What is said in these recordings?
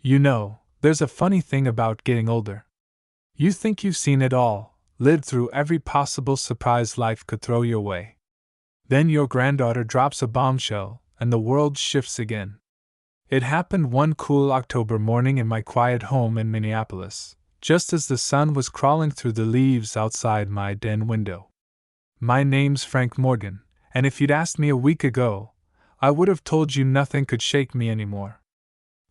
You know, there's a funny thing about getting older. You think you've seen it all, lived through every possible surprise life could throw your way. Then your granddaughter drops a bombshell, and the world shifts again. It happened one cool October morning in my quiet home in Minneapolis, just as the sun was crawling through the leaves outside my den window. My name's Frank Morgan, and if you'd asked me a week ago, I would have told you nothing could shake me anymore.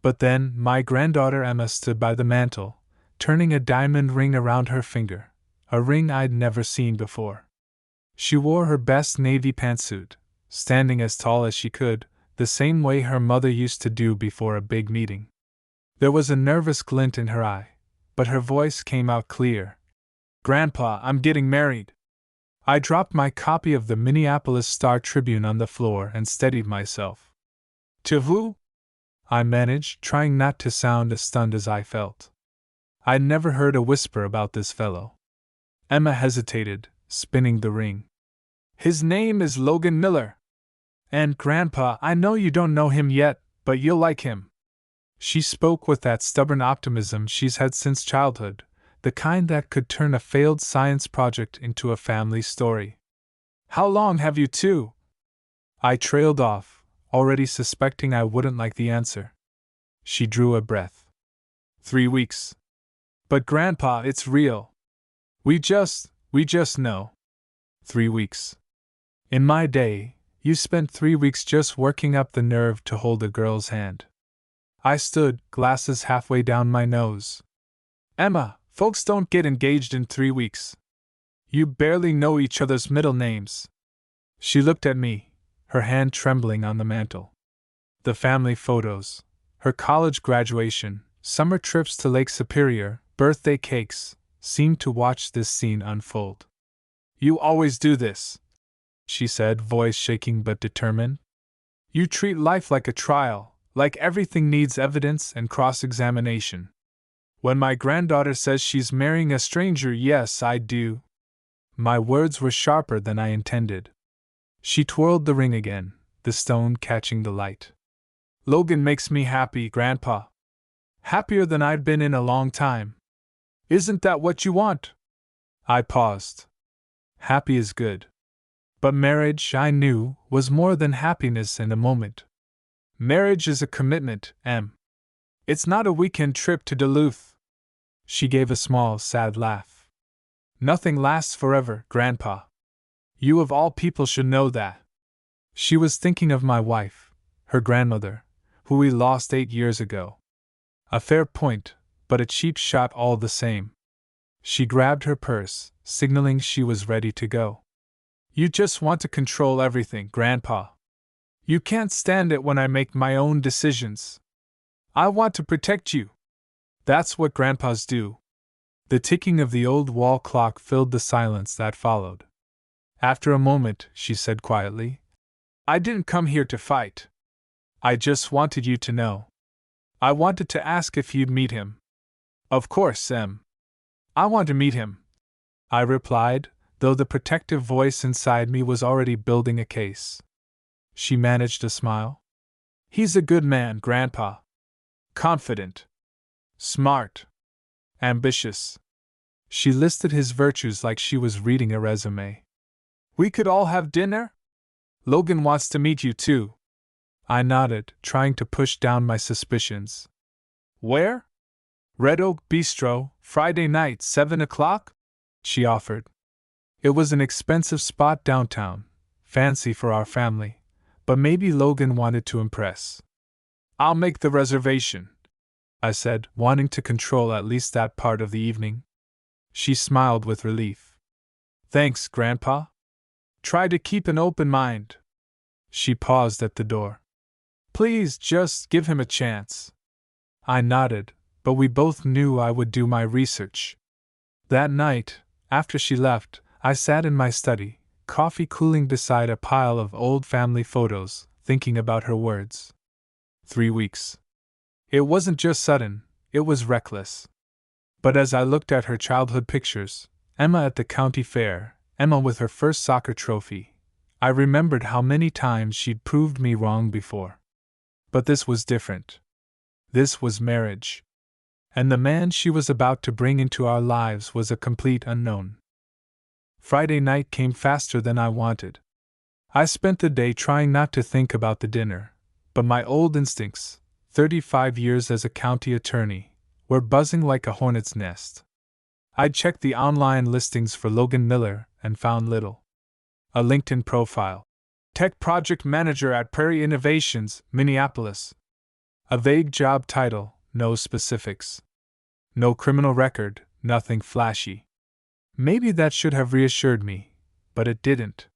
But then my granddaughter Emma stood by the mantel, turning a diamond ring around her finger, a ring I'd never seen before. She wore her best navy pantsuit, standing as tall as she could, the same way her mother used to do before a big meeting. There was a nervous glint in her eye, but her voice came out clear. "Grandpa, I'm getting married." I dropped my copy of the Minneapolis Star-Tribune on the floor and steadied myself. "To who?" I managed, trying not to sound as stunned as I felt. I'd never heard a whisper about this fellow. Emma hesitated, spinning the ring. "His name is Logan Miller. And, Grandpa, I know you don't know him yet, but you'll like him." She spoke with that stubborn optimism she's had since childhood, the kind that could turn a failed science project into a family story. "How long have you two?" I trailed off, already suspecting I wouldn't like the answer. She drew a breath. 3 weeks. "But Grandpa, it's real. We just know." 3 weeks. In my day, you spent 3 weeks just working up the nerve to hold a girl's hand. I stood, glasses halfway down my nose. "Emma, folks don't get engaged in 3 weeks. You barely know each other's middle names." She looked at me, her hand trembling on the mantel. The family photos, her college graduation, summer trips to Lake Superior, birthday cakes, seemed to watch this scene unfold. "You always do this," she said, voice shaking but determined. "You treat life like a trial, like everything needs evidence and cross-examination. When my granddaughter says she's marrying a stranger, yes, I do." My words were sharper than I intended. She twirled the ring again, the stone catching the light. "Logan makes me happy, Grandpa. Happier than I'd been in a long time. Isn't that what you want?" I paused. Happy is good. But marriage, I knew, was more than happiness in a moment. Marriage is a commitment, Em. It's not a weekend trip to Duluth. She gave a small, sad laugh. "Nothing lasts forever, Grandpa. You of all people should know that." She was thinking of my wife, her grandmother, who we lost 8 years ago. A fair point, but a cheap shot all the same. She grabbed her purse, signaling she was ready to go. "You just want to control everything, Grandpa. You can't stand it when I make my own decisions. I want to protect you. That's what grandpas do." The ticking of the old wall clock filled the silence that followed. After a moment, she said quietly, "I didn't come here to fight. I just wanted you to know. I wanted to ask if you'd meet him." "Of course, Em. I want to meet him," I replied, though the protective voice inside me was already building a case. She managed a smile. "He's a good man, Grandpa. Confident. Smart. Ambitious." She listed his virtues like she was reading a resume. "We could all have dinner? Logan wants to meet you too." I nodded, trying to push down my suspicions. "Where?" "Red Oak Bistro, Friday night, 7 o'clock? She offered. It was an expensive spot downtown, fancy for our family, but maybe Logan wanted to impress. "I'll make the reservation," I said, wanting to control at least that part of the evening. She smiled with relief. "Thanks, Grandpa. Try to keep an open mind." She paused at the door. "Please just give him a chance." I nodded, but we both knew I would do my research. That night, after she left, I sat in my study, coffee cooling beside a pile of old family photos, thinking about her words. 3 weeks. It wasn't just sudden, it was reckless. But as I looked at her childhood pictures, Emma at the county fair, Emma with her first soccer trophy, I remembered how many times she'd proved me wrong before. But this was different. This was marriage. And the man she was about to bring into our lives was a complete unknown. Friday night came faster than I wanted. I spent the day trying not to think about the dinner, but my old instincts, 35 years as a county attorney, were buzzing like a hornet's nest. I'd checked the online listings for Logan Miller and found little. A LinkedIn profile. Tech Project Manager at Prairie Innovations, Minneapolis. A vague job title, no specifics. No criminal record, nothing flashy. Maybe that should have reassured me, but it didn't.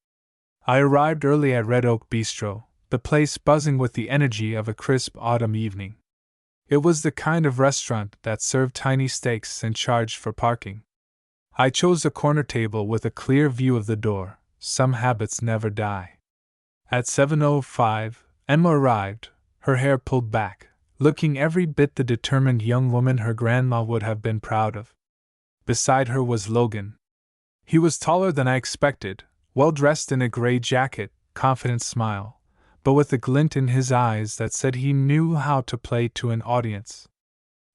I arrived early at Red Oak Bistro, the place buzzing with the energy of a crisp autumn evening. It was the kind of restaurant that served tiny steaks and charged for parking. I chose a corner table with a clear view of the door. Some habits never die. At 7:05, Emma arrived, her hair pulled back, looking every bit the determined young woman her grandma would have been proud of. Beside her was Logan. He was taller than I expected, well-dressed in a gray jacket, confident smile, but with a glint in his eyes that said he knew how to play to an audience.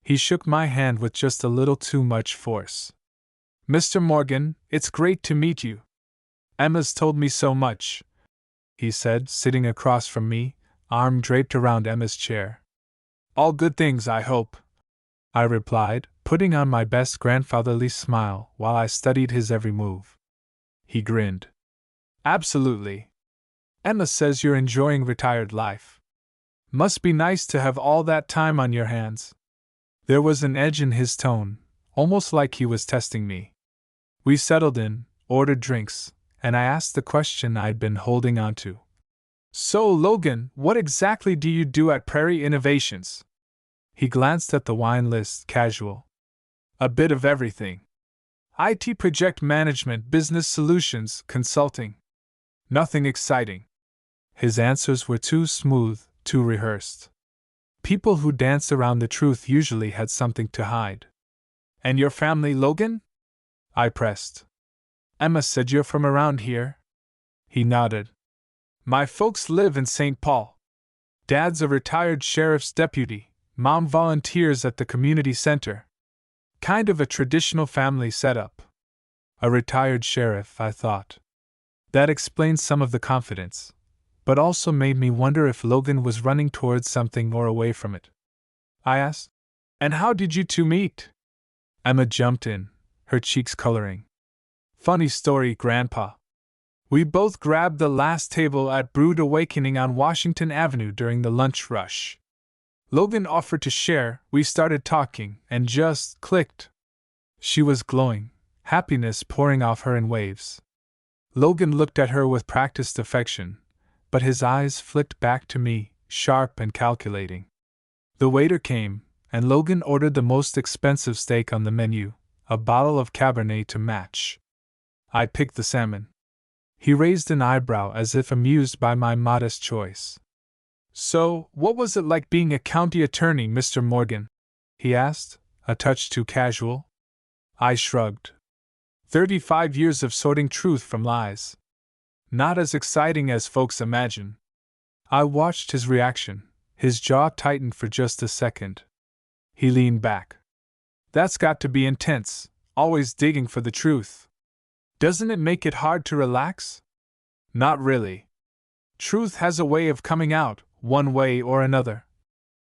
He shook my hand with just a little too much force. "Mr. Morgan, it's great to meet you. Emma's told me so much," he said, sitting across from me, arm draped around Emma's chair. "All good things, I hope," I replied, putting on my best grandfatherly smile while I studied his every move. He grinned. "Absolutely. Emma says you're enjoying retired life. Must be nice to have all that time on your hands." There was an edge in his tone, almost like he was testing me. We settled in, ordered drinks, and I asked the question I'd been holding on to. "So, Logan, what exactly do you do at Prairie Innovations?" He glanced at the wine list, casual. "A bit of everything. IT project management, business solutions, consulting. Nothing exciting." His answers were too smooth, too rehearsed. People who danced around the truth usually had something to hide. "And your family, Logan?" I pressed. "Emma said you're from around here?" He nodded. "My folks live in St. Paul. Dad's a retired sheriff's deputy, Mom volunteers at the community center. Kind of a traditional family setup." A retired sheriff, I thought. That explained some of the confidence, but also made me wonder if Logan was running towards something or away from it. I asked, "And how did you two meet?" Emma jumped in, her cheeks coloring. "Funny story, Grandpa. We both grabbed the last table at Brood Awakening on Washington Avenue during the lunch rush. Logan offered to share, we started talking, and just clicked." She was glowing, happiness pouring off her in waves. Logan looked at her with practiced affection, but his eyes flicked back to me, sharp and calculating. The waiter came, and Logan ordered the most expensive steak on the menu, a bottle of Cabernet to match. I picked the salmon. He raised an eyebrow as if amused by my modest choice. "So, what was it like being a county attorney, Mr. Morgan?" he asked, a touch too casual. I shrugged. 35 years of sorting truth from lies. Not as exciting as folks imagine. I watched his reaction. His jaw tightened for just a second. He leaned back. "That's got to be intense, always digging for the truth. Doesn't it make it hard to relax?" "Not really. Truth has a way of coming out, one way or another,"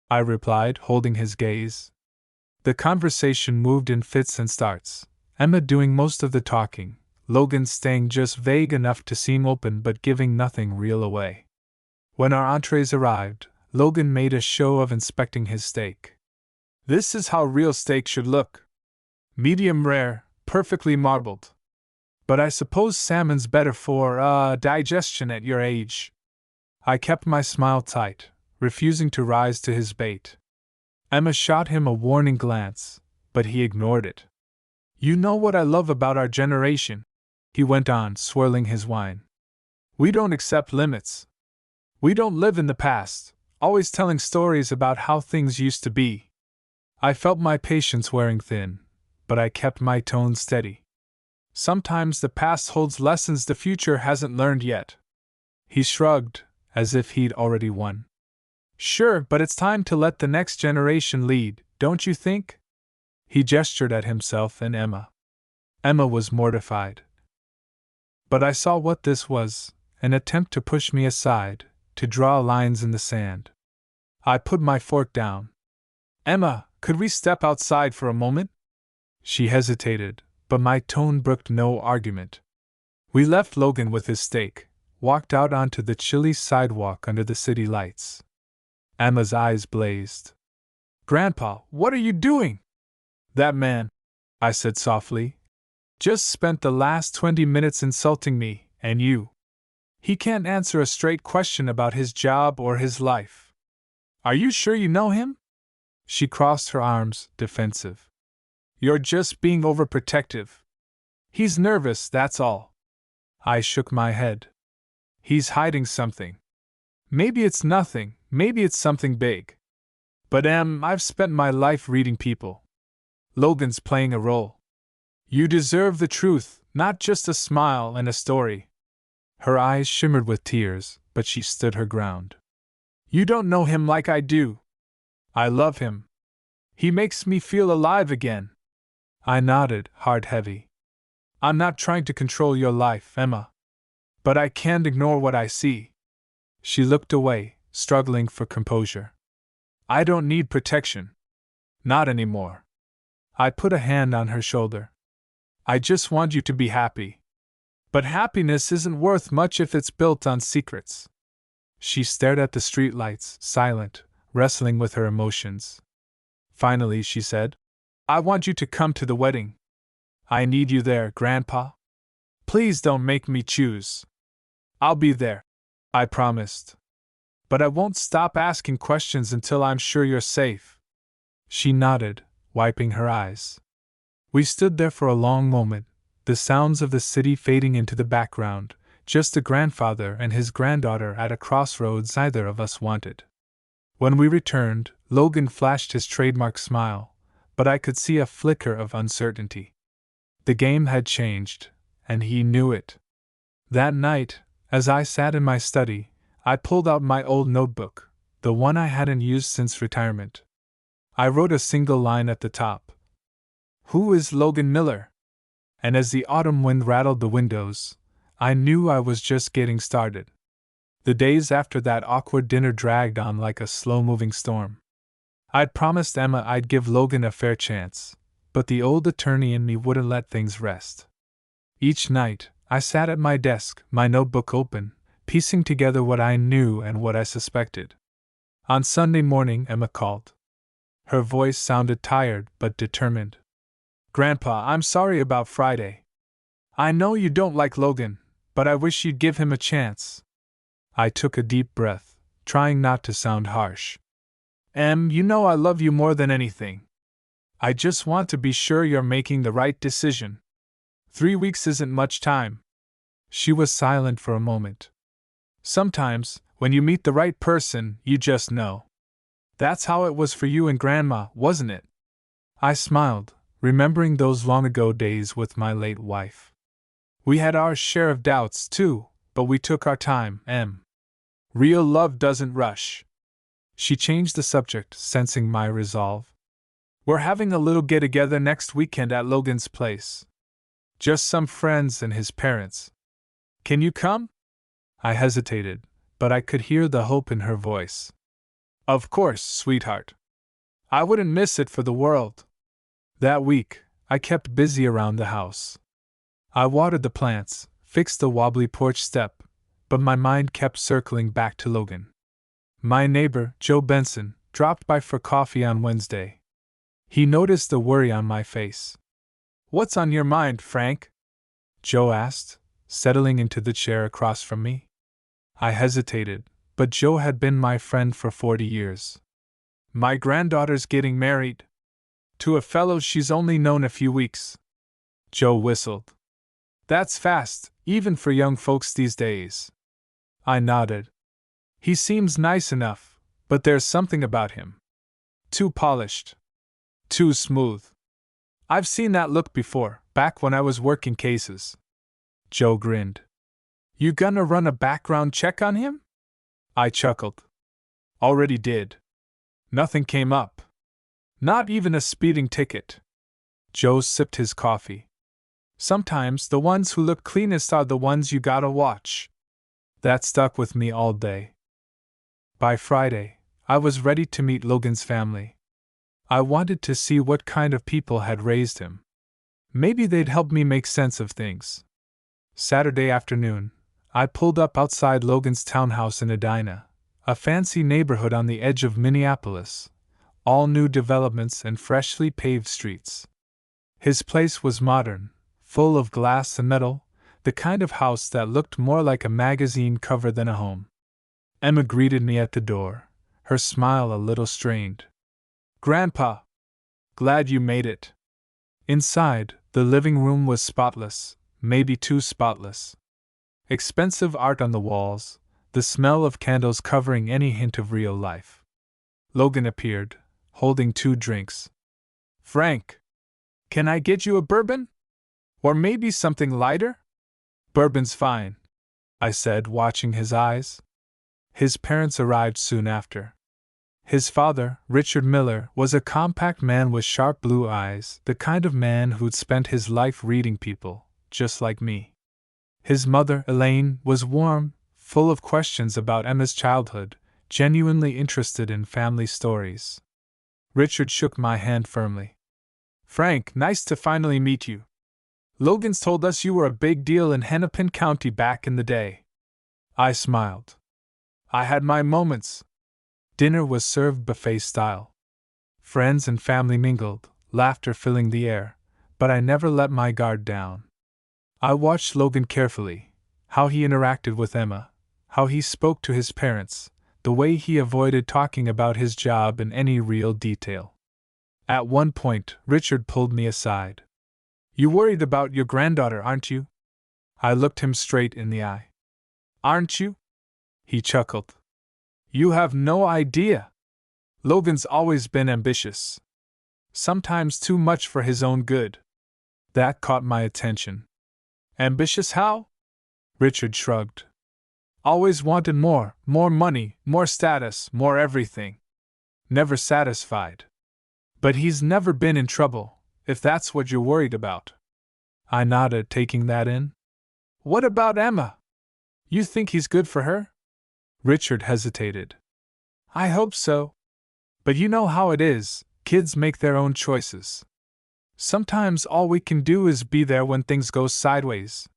I replied, holding his gaze. The conversation moved in fits and starts, Emma doing most of the talking, Logan staying just vague enough to seem open but giving nothing real away. When our entrees arrived, Logan made a show of inspecting his steak. "This is how real steak should look. Medium rare, perfectly marbled. But I suppose salmon's better for, digestion at your age." I kept my smile tight, refusing to rise to his bait. Emma shot him a warning glance, but he ignored it. "You know what I love about our generation," he went on, swirling his wine. "We don't accept limits. We don't live in the past, always telling stories about how things used to be." I felt my patience wearing thin, but I kept my tone steady. "Sometimes the past holds lessons the future hasn't learned yet." He shrugged, as if he'd already won. Sure, but it's time to let the next generation lead, don't you think? He gestured at himself and Emma. Emma was mortified. But I saw what this was, an attempt to push me aside, to draw lines in the sand. I put my fork down. Emma, could we step outside for a moment? She hesitated, but my tone brooked no argument. We left Logan with his steak, walked out onto the chilly sidewalk under the city lights. Emma's eyes blazed. Grandpa, what are you doing? That man, I said softly, just spent the last 20 minutes insulting me, and you. He can't answer a straight question about his job or his life. Are you sure you know him? She crossed her arms, defensive. You're just being overprotective. He's nervous, that's all. I shook my head. He's hiding something. Maybe it's nothing, maybe it's something big. But I've spent my life reading people. Logan's playing a role. You deserve the truth, not just a smile and a story. Her eyes shimmered with tears, but she stood her ground. You don't know him like I do. I love him. He makes me feel alive again. I nodded, heart heavy. I'm not trying to control your life, Emma. But I can't ignore what I see. She looked away, struggling for composure. I don't need protection. Not anymore. I put a hand on her shoulder. I just want you to be happy. But happiness isn't worth much if it's built on secrets. She stared at the streetlights, silent, wrestling with her emotions. Finally, she said, I want you to come to the wedding. I need you there, Grandpa. Please don't make me choose. I'll be there, I promised. But I won't stop asking questions until I'm sure you're safe. She nodded, wiping her eyes. We stood there for a long moment, the sounds of the city fading into the background, just a grandfather and his granddaughter at a crossroads neither of us wanted. When we returned, Logan flashed his trademark smile, but I could see a flicker of uncertainty. The game had changed, and he knew it. That night, as I sat in my study, I pulled out my old notebook, the one I hadn't used since retirement. I wrote a single line at the top. Who is Logan Miller? And as the autumn wind rattled the windows, I knew I was just getting started. The days after that awkward dinner dragged on like a slow-moving storm. I'd promised Emma I'd give Logan a fair chance, but the old attorney in me wouldn't let things rest. Each night, I sat at my desk, my notebook open, piecing together what I knew and what I suspected. On Sunday morning, Emma called. Her voice sounded tired but determined. Grandpa, I'm sorry about Friday. I know you don't like Logan, but I wish you'd give him a chance. I took a deep breath, trying not to sound harsh. You know I love you more than anything. I just want to be sure you're making the right decision. 3 weeks isn't much time. She was silent for a moment. Sometimes, when you meet the right person, you just know. That's how it was for you and Grandma, wasn't it? I smiled, remembering those long-ago days with my late wife. We had our share of doubts, too, but we took our time, Real love doesn't rush. She changed the subject, sensing my resolve. We're having a little get-together next weekend at Logan's place. Just some friends and his parents. Can you come? I hesitated, but I could hear the hope in her voice. Of course, sweetheart. I wouldn't miss it for the world. That week, I kept busy around the house. I watered the plants, fixed the wobbly porch step, but my mind kept circling back to Logan. My neighbor, Joe Benson, dropped by for coffee on Wednesday. He noticed the worry on my face. What's on your mind, Frank? Joe asked, settling into the chair across from me. I hesitated, but Joe had been my friend for 40 years. My granddaughter's getting married. To a fellow she's only known a few weeks. Joe whistled. That's fast, even for young folks these days. I nodded. He seems nice enough, but there's something about him. Too polished. Too smooth. I've seen that look before, back when I was working cases. Joe grinned. You gonna run a background check on him? I chuckled. Already did. Nothing came up. Not even a speeding ticket. Joe sipped his coffee. Sometimes the ones who look cleanest are the ones you gotta watch. That stuck with me all day. By Friday, I was ready to meet Logan's family. I wanted to see what kind of people had raised him. Maybe they'd help me make sense of things. Saturday afternoon, I pulled up outside Logan's townhouse in Edina, a fancy neighborhood on the edge of Minneapolis, all new developments and freshly paved streets. His place was modern, full of glass and metal, the kind of house that looked more like a magazine cover than a home. Emma greeted me at the door, her smile a little strained. "Grandpa! Glad you made it." Inside, the living room was spotless, maybe too spotless. Expensive art on the walls, the smell of candles covering any hint of real life. Logan appeared, holding 2 drinks. "Frank, can I get you a bourbon? Or maybe something lighter?" "Bourbon's fine," I said, watching his eyes. His parents arrived soon after. His father, Richard Miller, was a compact man with sharp blue eyes, the kind of man who'd spent his life reading people, just like me. His mother, Elaine, was warm, full of questions about Emma's childhood, genuinely interested in family stories. Richard shook my hand firmly. "Frank, nice to finally meet you. Logan's told us you were a big deal in Hennepin County back in the day." I smiled. I had my moments. Dinner was served buffet style. Friends and family mingled, laughter filling the air, but I never let my guard down. I watched Logan carefully, how he interacted with Emma, how he spoke to his parents, the way he avoided talking about his job in any real detail. At one point, Richard pulled me aside. "You worried about your granddaughter, aren't you?" I looked him straight in the eye. "Aren't you?" He chuckled. "You have no idea. Logan's always been ambitious. Sometimes too much for his own good." That caught my attention. "Ambitious how?" Richard shrugged. "Always wanted more money, more status, more everything. Never satisfied. But he's never been in trouble, if that's what you're worried about." I nodded, taking that in. "What about Emma? You think he's good for her?" Richard hesitated. "I hope so. But you know how it is, kids make their own choices. Sometimes all we can do is be there when things go sideways."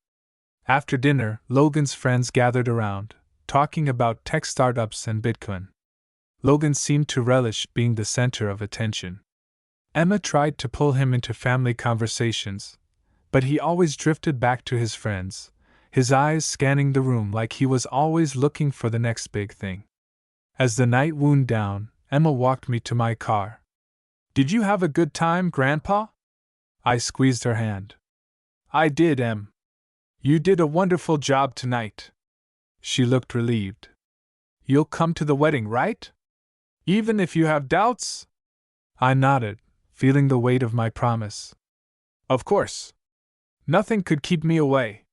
After dinner, Logan's friends gathered around, talking about tech startups and Bitcoin. Logan seemed to relish being the center of attention. Emma tried to pull him into family conversations, but he always drifted back to his friends, his eyes scanning the room like he was always looking for the next big thing. As the night wound down, Emma walked me to my car. "Did you have a good time, Grandpa?" I squeezed her hand. "I did, Em. You did a wonderful job tonight." She looked relieved. "You'll come to the wedding, right? Even if you have doubts?" I nodded, feeling the weight of my promise. "Of course. Nothing could keep me away."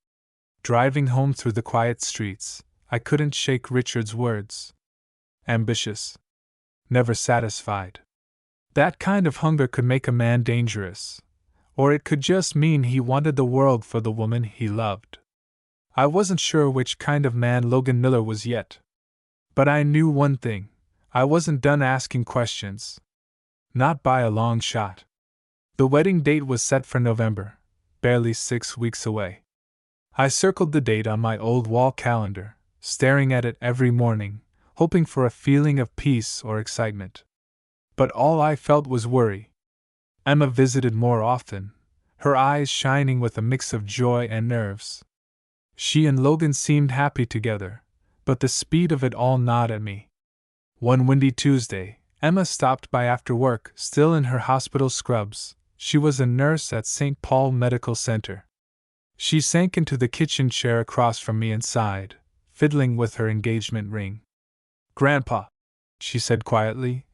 Driving home through the quiet streets, I couldn't shake Richard's words. Ambitious. Never satisfied. That kind of hunger could make a man dangerous, or it could just mean he wanted the world for the woman he loved. I wasn't sure which kind of man Logan Miller was yet. But I knew one thing: I wasn't done asking questions. Not by a long shot. The wedding date was set for November, barely 6 weeks away. I circled the date on my old wall calendar, staring at it every morning, hoping for a feeling of peace or excitement. But all I felt was worry. Emma visited more often, her eyes shining with a mix of joy and nerves. She and Logan seemed happy together, but the speed of it all gnawed at me. One windy Tuesday, Emma stopped by after work, still in her hospital scrubs. She was a nurse at St. Paul Medical Center. She sank into the kitchen chair across from me and sighed, fiddling with her engagement ring. "Grandpa," she said quietly,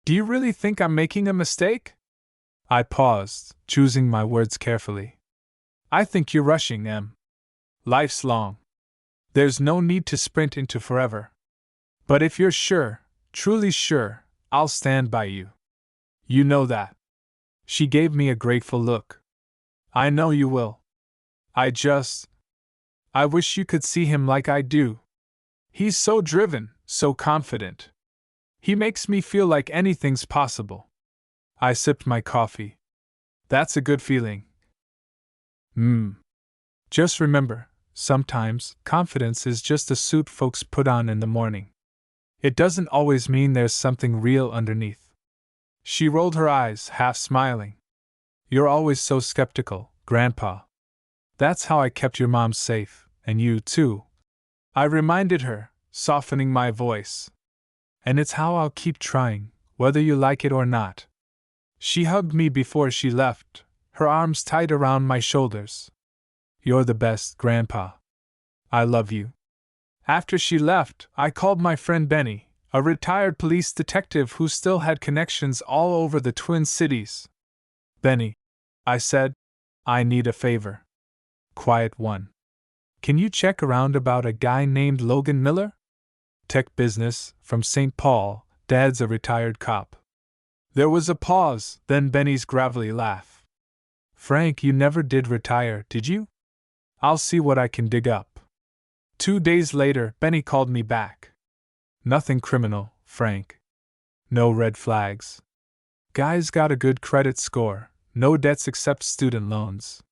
"do you really think I'm making a mistake?" I paused, choosing my words carefully. "I think you're rushing, Em. Life's long. There's no need to sprint into forever. But if you're sure, Truly sure, I'll stand by you. You know that. She gave me a grateful look. I know you will. I wish you could see him like I do. He's so driven, so confident. He makes me feel like anything's possible. I sipped my coffee. That's a good feeling. Just remember, sometimes confidence is just a suit folks put on in the morning. It doesn't always mean there's something real underneath. She rolled her eyes, half smiling. You're always so skeptical, Grandpa. That's how I kept your mom safe, and you too. I reminded her, softening my voice. And it's how I'll keep trying, whether you like it or not. She hugged me before she left, her arms tight around my shoulders. You're the best, Grandpa. I love you. After she left, I called my friend Benny, a retired police detective who still had connections all over the Twin Cities. Benny, I said, I need a favor. Quiet one. Can you check around about a guy named Logan Miller? Tech business, from St. Paul, Dad's a retired cop. There was a pause, then Benny's gravelly laugh. Frank, you never did retire, did you? I'll see what I can dig up. 2 days later, Benny called me back. Nothing criminal, Frank. No red flags. Guy's got a good credit score, no debts except student loans.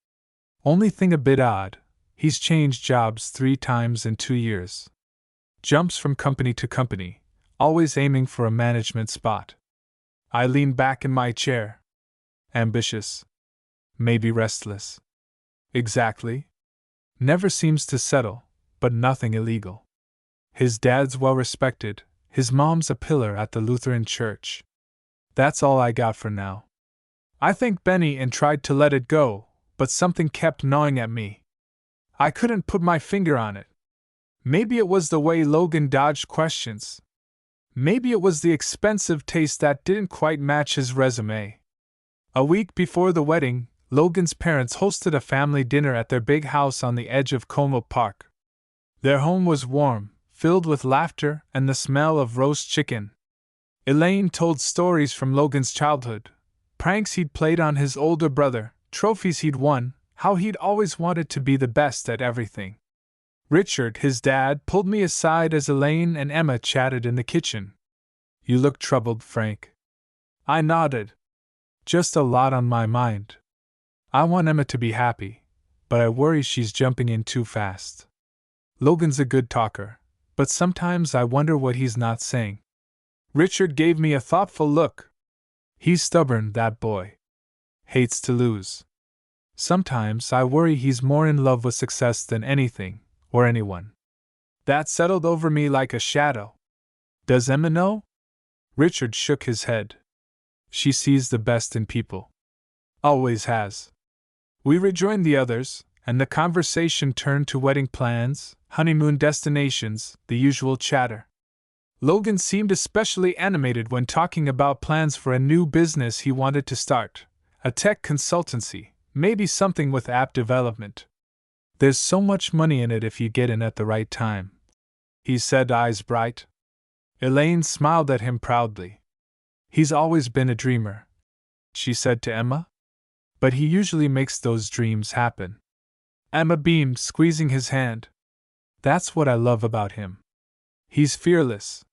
Only thing a bit odd, he's changed jobs 3 times in 2 years. Jumps from company to company, always aiming for a management spot. I leaned back in my chair. Ambitious. Maybe restless. Exactly. Never seems to settle, but nothing illegal. His dad's well respected, his mom's a pillar at the Lutheran church. That's all I got for now. I thanked Benny and tried to let it go, but something kept gnawing at me. I couldn't put my finger on it. Maybe it was the way Logan dodged questions. Maybe it was the expensive taste that didn't quite match his resume. A week before the wedding, Logan's parents hosted a family dinner at their big house on the edge of Como Park. Their home was warm, filled with laughter and the smell of roast chicken. Elaine told stories from Logan's childhood, pranks he'd played on his older brother, trophies he'd won, how he'd always wanted to be the best at everything. Richard, his dad, pulled me aside as Elaine and Emma chatted in the kitchen. You look troubled, Frank. I nodded. Just a lot on my mind. I want Emma to be happy, but I worry she's jumping in too fast. Logan's a good talker, but sometimes I wonder what he's not saying. Richard gave me a thoughtful look. He's stubborn, that boy. Hates to lose. Sometimes I worry he's more in love with success than anything, or anyone. That settled over me like a shadow. Does Emma know? Richard shook his head. She sees the best in people. Always has. We rejoined the others, and the conversation turned to wedding plans, honeymoon destinations, the usual chatter. Logan seemed especially animated when talking about plans for a new business he wanted to start, a tech consultancy, maybe something with app development. There's so much money in it if you get in at the right time, he said, eyes bright. Elaine smiled at him proudly. He's always been a dreamer, she said to Emma. But he usually makes those dreams happen. Emma beamed, squeezing his hand. That's what I love about him. He's fearless.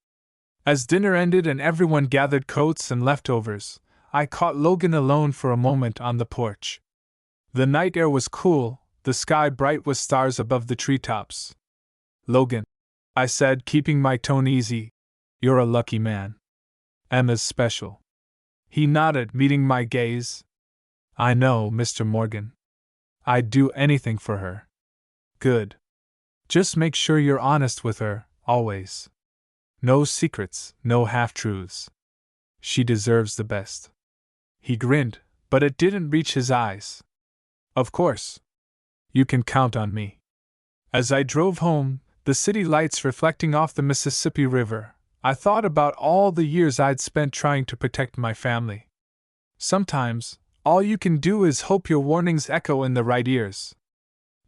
As dinner ended and everyone gathered coats and leftovers, I caught Logan alone for a moment on the porch. The night air was cool, the sky bright with stars above the treetops. Logan, I said, keeping my tone easy, you're a lucky man. Emma's special. He nodded, meeting my gaze. I know, Mr. Morgan. I'd do anything for her. Good. Just make sure you're honest with her, always. No secrets, no half-truths. She deserves the best. He grinned, but it didn't reach his eyes. Of course. You can count on me. As I drove home, the city lights reflecting off the Mississippi River, I thought about all the years I'd spent trying to protect my family. Sometimes, all you can do is hope your warnings echo in the right ears.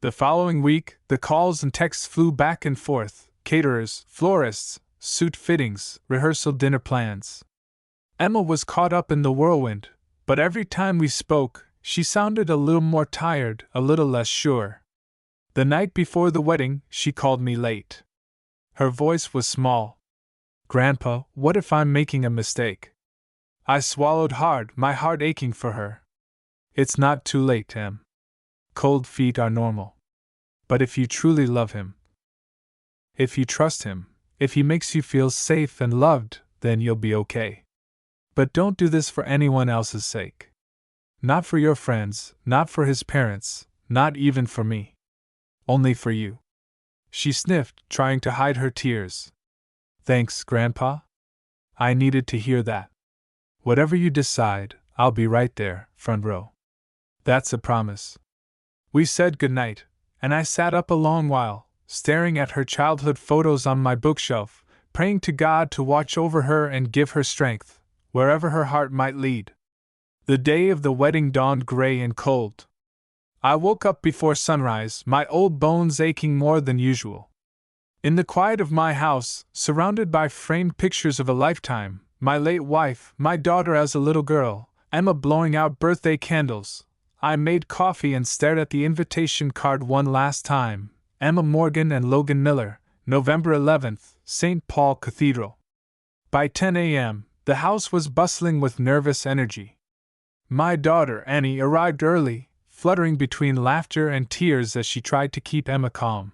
The following week, the calls and texts flew back and forth, caterers, florists, suit fittings, rehearsal dinner plans. Emma was caught up in the whirlwind, but every time we spoke, she sounded a little more tired, a little less sure. The night before the wedding, she called me late. Her voice was small. "Grandpa, what if I'm making a mistake?" I swallowed hard, my heart aching for her. "It's not too late, Em. Cold feet are normal. But if you truly love him, if you trust him, if he makes you feel safe and loved, then you'll be okay. But don't do this for anyone else's sake. Not for your friends, not for his parents, not even for me. Only for you." She sniffed, trying to hide her tears. "Thanks, Grandpa. I needed to hear that. Whatever you decide, I'll be right there, front row." "That's a promise." We said goodnight, and I sat up a long while, staring at her childhood photos on my bookshelf, praying to God to watch over her and give her strength, wherever her heart might lead. The day of the wedding dawned gray and cold. I woke up before sunrise, my old bones aching more than usual. In the quiet of my house, surrounded by framed pictures of a lifetime, my late wife, my daughter as a little girl, Emma blowing out birthday candles, I made coffee and stared at the invitation card one last time. Emma Morgan and Logan Miller, November 11th, St. Paul Cathedral. By 10 a.m., the house was bustling with nervous energy. My daughter, Annie, arrived early, fluttering between laughter and tears as she tried to keep Emma calm.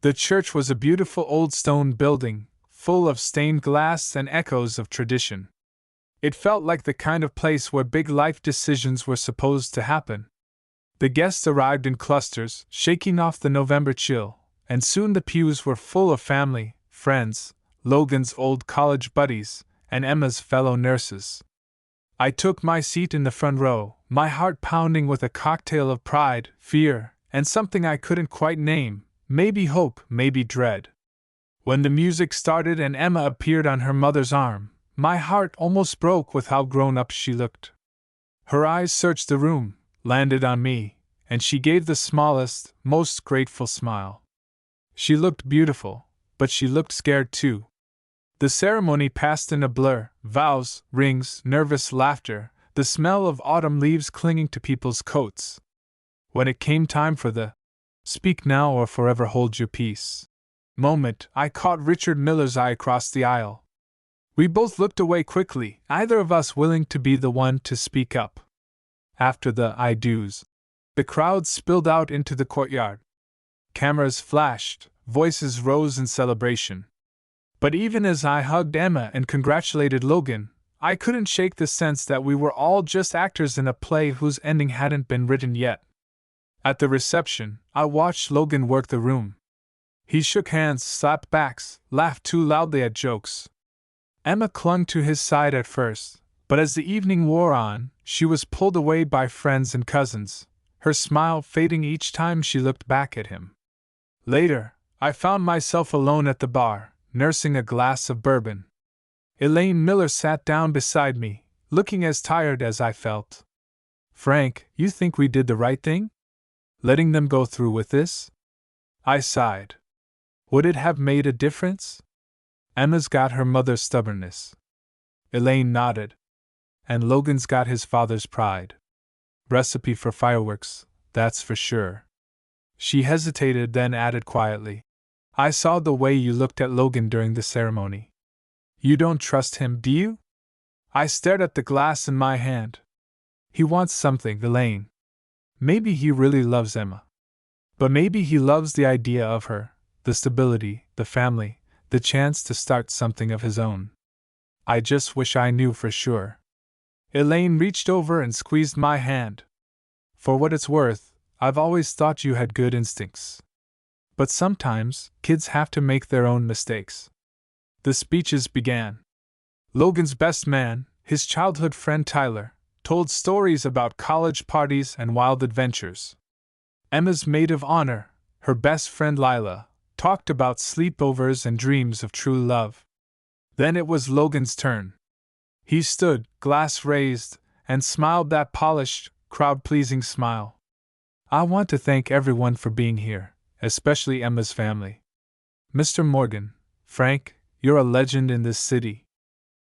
The church was a beautiful old stone building, full of stained glass and echoes of tradition. It felt like the kind of place where big life decisions were supposed to happen. The guests arrived in clusters, shaking off the November chill, and soon the pews were full of family, friends, Logan's old college buddies, and Emma's fellow nurses. I took my seat in the front row, my heart pounding with a cocktail of pride, fear, and something I couldn't quite name, maybe hope, maybe dread. When the music started and Emma appeared on her mother's arm, my heart almost broke with how grown up she looked. Her eyes searched the room, landed on me, and she gave the smallest, most grateful smile. She looked beautiful, but she looked scared too. The ceremony passed in a blur, vows, rings, nervous laughter, the smell of autumn leaves clinging to people's coats. When it came time for the "speak now or forever hold your peace" moment, I caught Richard Miller's eye across the aisle. We both looked away quickly, neither of us willing to be the one to speak up. After the "I do's," the crowd spilled out into the courtyard. Cameras flashed, voices rose in celebration. But even as I hugged Emma and congratulated Logan, I couldn't shake the sense that we were all just actors in a play whose ending hadn't been written yet. At the reception, I watched Logan work the room. He shook hands, slapped backs, laughed too loudly at jokes. Emma clung to his side at first, but as the evening wore on, she was pulled away by friends and cousins, her smile fading each time she looked back at him. Later, I found myself alone at the bar, nursing a glass of bourbon. Elaine Miller sat down beside me, looking as tired as I felt. "Frank, you think we did the right thing? Letting them go through with this?" I sighed. Would it have made a difference? Emma's got her mother's stubbornness. Elaine nodded. And Logan's got his father's pride. Recipe for fireworks, that's for sure. She hesitated, then added quietly, "I saw the way you looked at Logan during the ceremony. You don't trust him, do you?" I stared at the glass in my hand. "He wants something, Elaine. Maybe he really loves Emma. But maybe he loves the idea of her, the stability, the family, the chance to start something of his own. I just wish I knew for sure." Elaine reached over and squeezed my hand. "For what it's worth, I've always thought you had good instincts. But sometimes, kids have to make their own mistakes." The speeches began. Logan's best man, his childhood friend Tyler, told stories about college parties and wild adventures. Emma's maid of honor, her best friend Lila, talked about sleepovers and dreams of true love. Then it was Logan's turn. He stood, glass raised, and smiled that polished, crowd-pleasing smile. "I want to thank everyone for being here, especially Emma's family. Mr. Morgan, Frank, You're a legend in this city.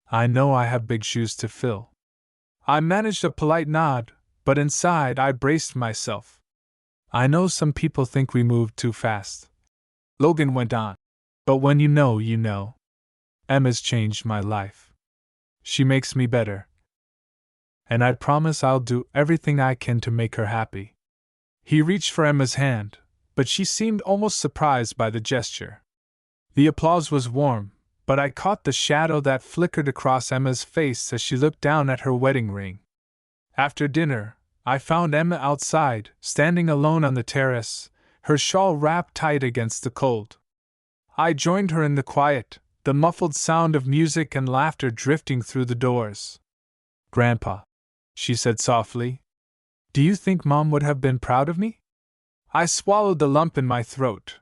I know I have big shoes to fill. I managed a polite nod, but inside I braced myself. I know some people think we moved too fast. Logan went on. But when you know, you know. Emma's changed my life. She makes me better. And I promise I'll do everything I can to make her happy. He reached for Emma's hand, but she seemed almost surprised by the gesture. The applause was warm, but I caught the shadow that flickered across Emma's face as she looked down at her wedding ring. After dinner, I found Emma outside, standing alone on the terrace, her shawl wrapped tight against the cold. I joined her in the quiet, the muffled sound of music and laughter drifting through the doors. "Grandpa," she said softly, "do you think Mom would have been proud of me?" I swallowed the lump in my throat.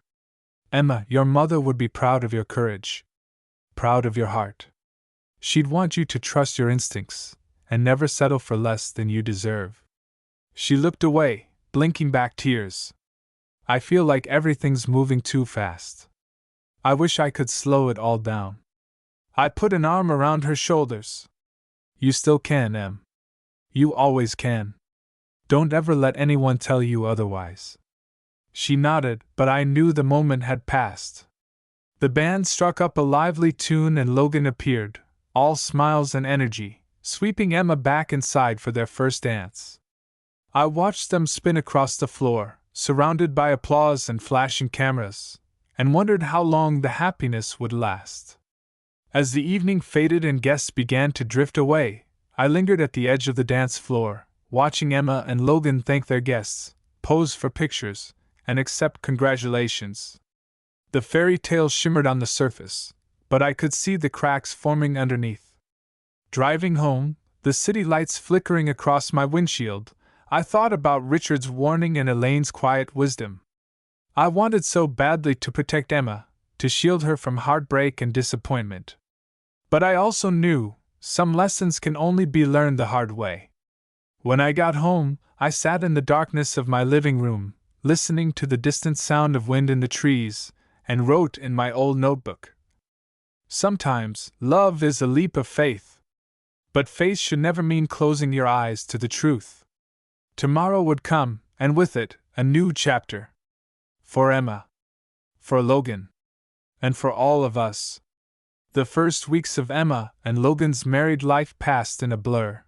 "Emma, your mother would be proud of your courage. Proud of your heart. She'd want you to trust your instincts, and never settle for less than you deserve." She looked away, blinking back tears. I feel like everything's moving too fast. I wish I could slow it all down. I put an arm around her shoulders. You still can, Em. You always can. Don't ever let anyone tell you otherwise. She nodded, but I knew the moment had passed. The band struck up a lively tune and Logan appeared, all smiles and energy, sweeping Emma back inside for their first dance. I watched them spin across the floor, surrounded by applause and flashing cameras, and wondered how long the happiness would last. As the evening faded and guests began to drift away, I lingered at the edge of the dance floor, watching Emma and Logan thank their guests, pose for pictures, and accept congratulations. The fairy tale shimmered on the surface, but I could see the cracks forming underneath. Driving home, the city lights flickering across my windshield, I thought about Richard's warning and Elaine's quiet wisdom. I wanted so badly to protect Emma, to shield her from heartbreak and disappointment. But I also knew, some lessons can only be learned the hard way. When I got home, I sat in the darkness of my living room, listening to the distant sound of wind in the trees, and wrote in my old notebook. Sometimes, love is a leap of faith. But faith should never mean closing your eyes to the truth. Tomorrow would come, and with it, a new chapter. For Emma. For Logan. And for all of us. The first weeks of Emma and Logan's married life passed in a blur.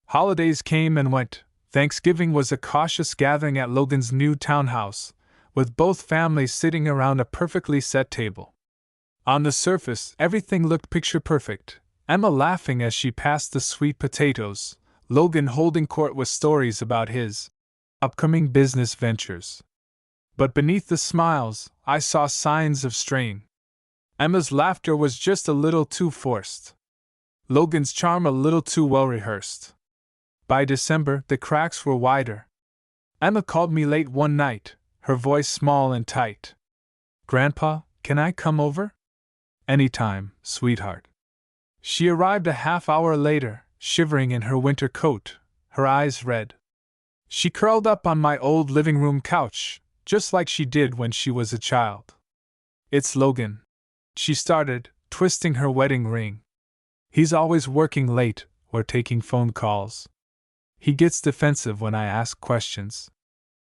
Holidays came and went. Thanksgiving was a cautious gathering at Logan's new townhouse, with both families sitting around a perfectly set table. On the surface, everything looked picture perfect, Emma laughing as she passed the sweet potatoes, Logan holding court with stories about his upcoming business ventures. But beneath the smiles, I saw signs of strain. Emma's laughter was just a little too forced. Logan's charm a little too well rehearsed. By December, the cracks were wider. Emma called me late one night, her voice small and tight. "Grandpa, can I come over?" "Anytime, sweetheart." She arrived a half hour later, shivering in her winter coat, her eyes red. She curled up on my old living room couch, just like she did when she was a child. "It's Logan," she started, twisting her wedding ring. "He's always working late or taking phone calls. He gets defensive when I ask questions.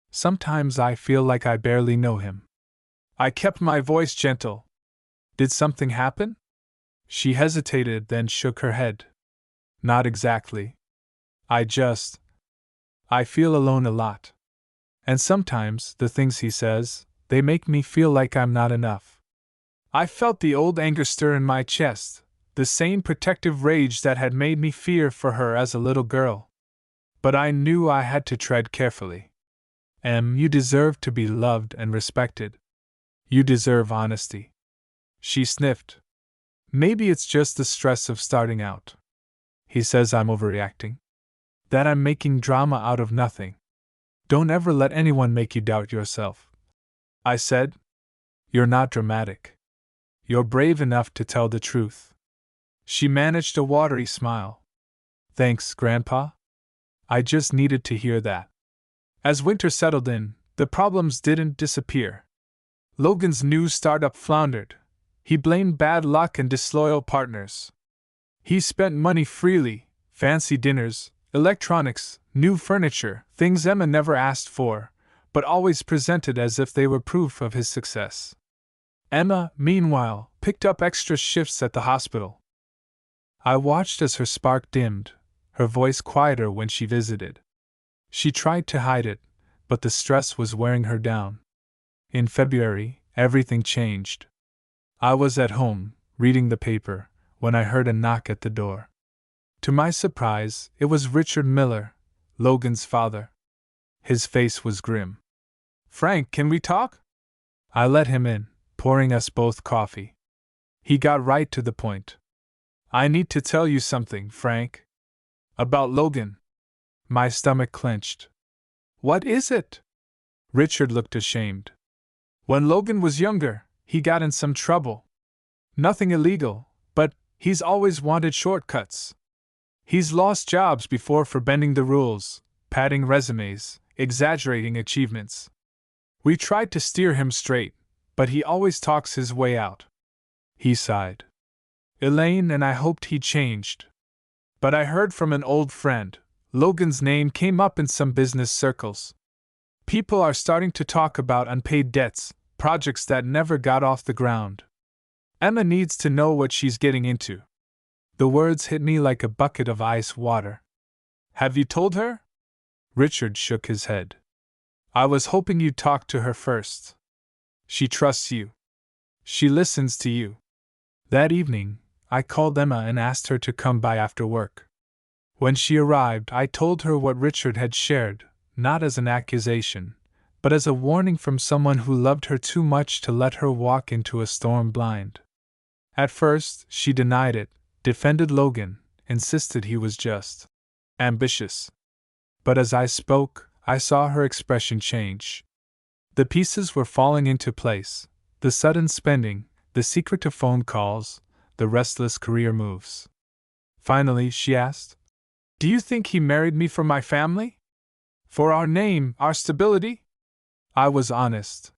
Sometimes I feel like I barely know him." I kept my voice gentle. "Did something happen?" She hesitated, then shook her head. "Not exactly. I feel alone a lot. And sometimes, the things he says, they make me feel like I'm not enough." I felt the old anger stir in my chest, the same protective rage that had made me fear for her as a little girl. But I knew I had to tread carefully. "Em, you deserve to be loved and respected. You deserve honesty." She sniffed. "Maybe it's just the stress of starting out. He says I'm overreacting. That I'm making drama out of nothing. Don't ever let anyone make you doubt yourself." I said. "You're not dramatic. You're brave enough to tell the truth." She managed a watery smile. "Thanks, Grandpa. I just needed to hear that." As winter settled in, the problems didn't disappear. Logan's new startup floundered. He blamed bad luck and disloyal partners. He spent money freely, fancy dinners, electronics, new furniture, things Emma never asked for, but always presented as if they were proof of his success. Emma, meanwhile, picked up extra shifts at the hospital. I watched as her spark dimmed, her voice quieter when she visited. She tried to hide it, but the stress was wearing her down. In February, everything changed. I was at home, reading the paper, when I heard a knock at the door. To my surprise, it was Richard Miller, Logan's father. His face was grim. "Frank, can we talk?" I let him in, pouring us both coffee. He got right to the point. "I need to tell you something, Frank. About Logan." My stomach clenched. "What is it?" Richard looked ashamed. "When Logan was younger, he got in some trouble. Nothing illegal, but he's always wanted shortcuts. He's lost jobs before for bending the rules, padding resumes, exaggerating achievements. We tried to steer him straight, but he always talks his way out." He sighed. "Elaine and I hoped he changed. But I heard from an old friend, Logan's name came up in some business circles. People are starting to talk about unpaid debts, projects that never got off the ground. Emma needs to know what she's getting into." The words hit me like a bucket of ice water. "Have you told her?" Richard shook his head. "I was hoping you'd talk to her first. She trusts you. She listens to you." That evening, I called Emma and asked her to come by after work. When she arrived, I told her what Richard had shared, not as an accusation, but as a warning from someone who loved her too much to let her walk into a storm blind. At first, she denied it, defended Logan, insisted he was just ambitious. But as I spoke, I saw her expression change. The pieces were falling into place: the sudden spending, the secretive phone calls, the restless career moves. Finally, she asked, "Do you think he married me for my family? For our name, our stability?" I was honest.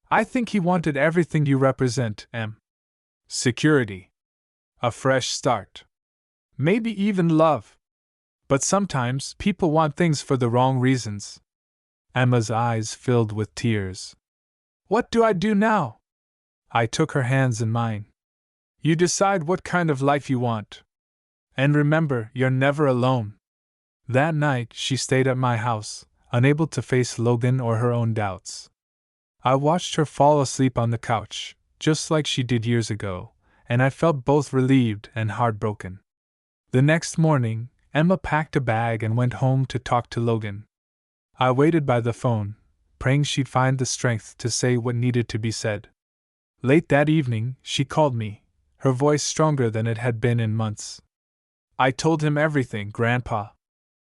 "I think he wanted everything you represent, Em. Security. A fresh start. Maybe even love. But sometimes people want things for the wrong reasons." Emma's eyes filled with tears. "What do I do now?" I took her hands in mine. "You decide what kind of life you want. And remember, you're never alone." That night, she stayed at my house, unable to face Logan or her own doubts. I watched her fall asleep on the couch, just like she did years ago, and I felt both relieved and heartbroken. The next morning, Emma packed a bag and went home to talk to Logan. I waited by the phone, praying she'd find the strength to say what needed to be said. Late that evening, she called me, her voice stronger than it had been in months. "I told him everything, Grandpa.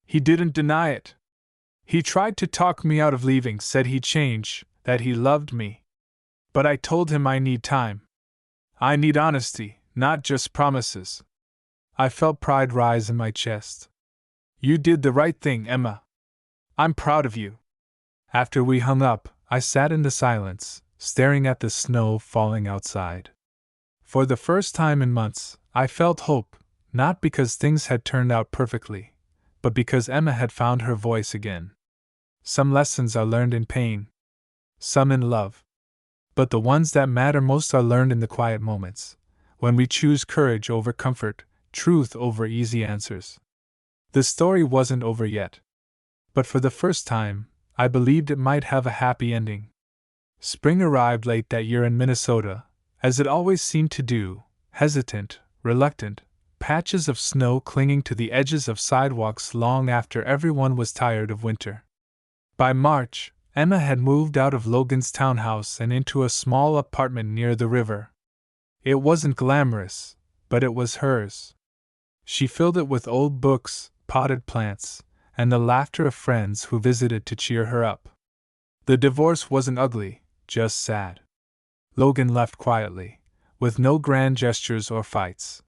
He didn't deny it. He tried to talk me out of leaving, said he'd change, that he loved me. But I told him I need time. I need honesty, not just promises." I felt pride rise in my chest. "You did the right thing, Emma. I'm proud of you." After we hung up, I sat in the silence, staring at the snow falling outside. For the first time in months, I felt hope, not because things had turned out perfectly, but because Emma had found her voice again. Some lessons are learned in pain, some in love. But the ones that matter most are learned in the quiet moments, when we choose courage over comfort, truth over easy answers. The story wasn't over yet. But for the first time, I believed it might have a happy ending. Spring arrived late that year in Minnesota, as it always seemed to do, hesitant, reluctant, patches of snow clinging to the edges of sidewalks long after everyone was tired of winter. By March, Emma had moved out of Logan's townhouse and into a small apartment near the river. It wasn't glamorous, but it was hers. She filled it with old books, potted plants, and the laughter of friends who visited to cheer her up. The divorce wasn't ugly, just sad. Logan left quietly, with no grand gestures or fights.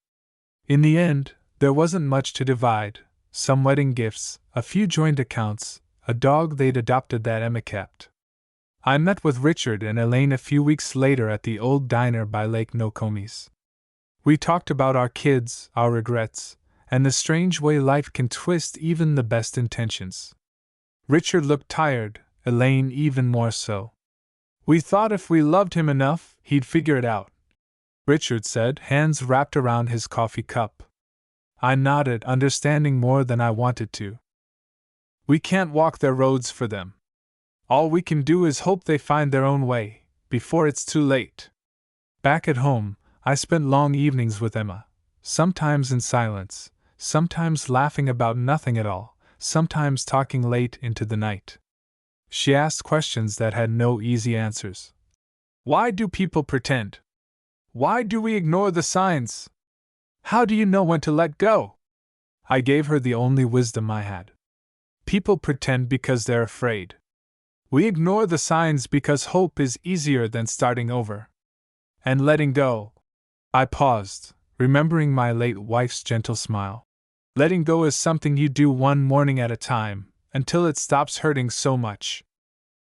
In the end, there wasn't much to divide: some wedding gifts, a few joint accounts, a dog they'd adopted that Emma kept. I met with Richard and Elaine a few weeks later at the old diner by Lake Nokomis. We talked about our kids, our regrets, and the strange way life can twist even the best intentions. Richard looked tired, Elaine even more so. We thought if we loved him enough, he'd figure it out, Richard said, hands wrapped around his coffee cup. I nodded, understanding more than I wanted to. We can't walk their roads for them. All we can do is hope they find their own way, before it's too late. Back at home, I spent long evenings with Emma, sometimes in silence, sometimes laughing about nothing at all, sometimes talking late into the night. She asked questions that had no easy answers. Why do people pretend? Why do we ignore the signs? How do you know when to let go? I gave her the only wisdom I had. People pretend because they're afraid. We ignore the signs because hope is easier than starting over. And letting go. I paused, remembering my late wife's gentle smile. Letting go is something you do one morning at a time, until it stops hurting so much.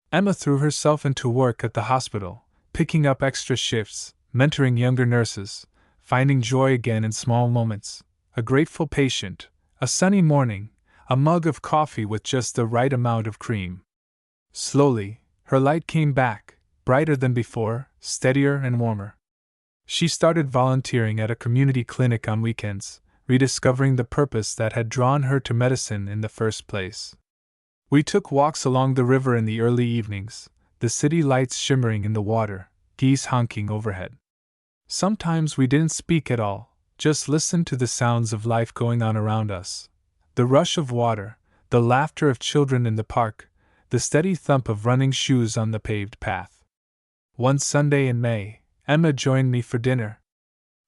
Emma threw herself into work at the hospital, picking up extra shifts, mentoring younger nurses, finding joy again in small moments, a grateful patient, a sunny morning, a mug of coffee with just the right amount of cream. Slowly, her light came back, brighter than before, steadier and warmer. She started volunteering at a community clinic on weekends, rediscovering the purpose that had drawn her to medicine in the first place. We took walks along the river in the early evenings, the city lights shimmering in the water, geese honking overhead. Sometimes we didn't speak at all, just listened to the sounds of life going on around us. The rush of water, the laughter of children in the park, the steady thump of running shoes on the paved path. One Sunday in May, Emma joined me for dinner.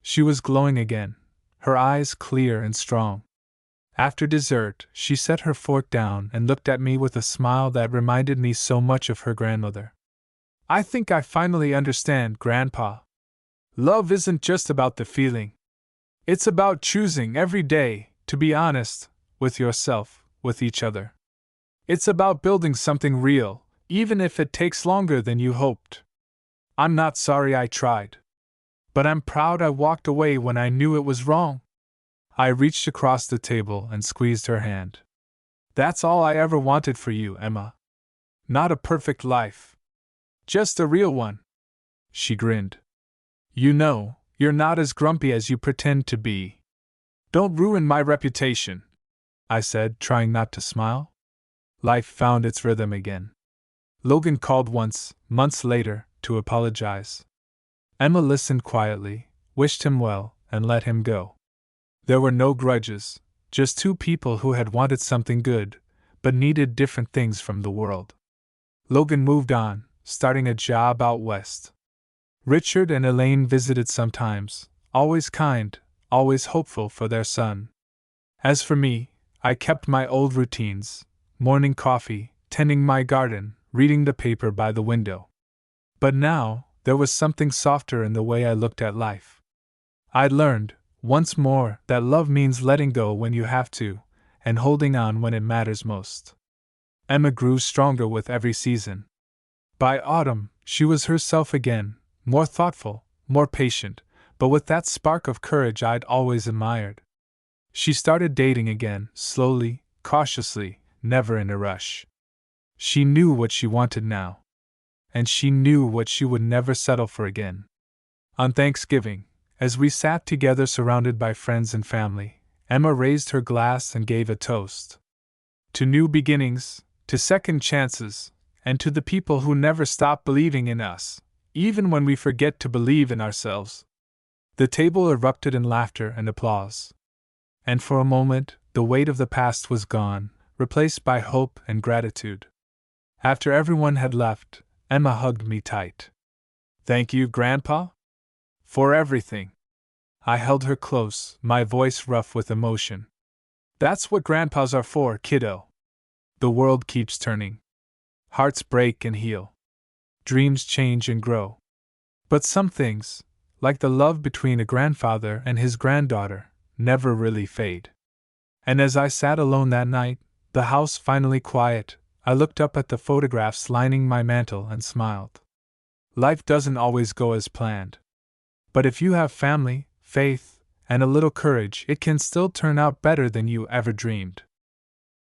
She was glowing again, her eyes clear and strong. After dessert, she set her fork down and looked at me with a smile that reminded me so much of her grandmother. I think I finally understand, Grandpa. Love isn't just about the feeling. It's about choosing every day to be honest with yourself, with each other. It's about building something real, even if it takes longer than you hoped. I'm not sorry I tried. But I'm proud I walked away when I knew it was wrong. I reached across the table and squeezed her hand. That's all I ever wanted for you, Emma. Not a perfect life. Just a real one. She grinned. You know, you're not as grumpy as you pretend to be. Don't ruin my reputation, I said, trying not to smile. Life found its rhythm again. Logan called once, months later, to apologize. Emma listened quietly, wished him well, and let him go. There were no grudges, just two people who had wanted something good, but needed different things from the world. Logan moved on, starting a job out west. Richard and Elaine visited sometimes, always kind, always hopeful for their son. As for me, I kept my old routines, morning coffee, tending my garden, reading the paper by the window. But now, there was something softer in the way I looked at life. I'd learned, once more, that love means letting go when you have to, and holding on when it matters most. Emma grew stronger with every season. By autumn, she was herself again, more thoughtful, more patient, but with that spark of courage I'd always admired. She started dating again, slowly, cautiously, never in a rush. She knew what she wanted now. And she knew what she would never settle for again. On Thanksgiving, as we sat together surrounded by friends and family, Emma raised her glass and gave a toast. To new beginnings, to second chances, and to the people who never stop believing in us, even when we forget to believe in ourselves. The table erupted in laughter and applause. And for a moment, the weight of the past was gone, replaced by hope and gratitude. After everyone had left, Emma hugged me tight. Thank you, Grandpa, for everything. I held her close, my voice rough with emotion. That's what grandpas are for, kiddo. The world keeps turning. Hearts break and heal. Dreams change and grow. But some things, like the love between a grandfather and his granddaughter, never really fade. And as I sat alone that night, the house finally quiet, I looked up at the photographs lining my mantel and smiled. Life doesn't always go as planned. But if you have family, faith, and a little courage, it can still turn out better than you ever dreamed.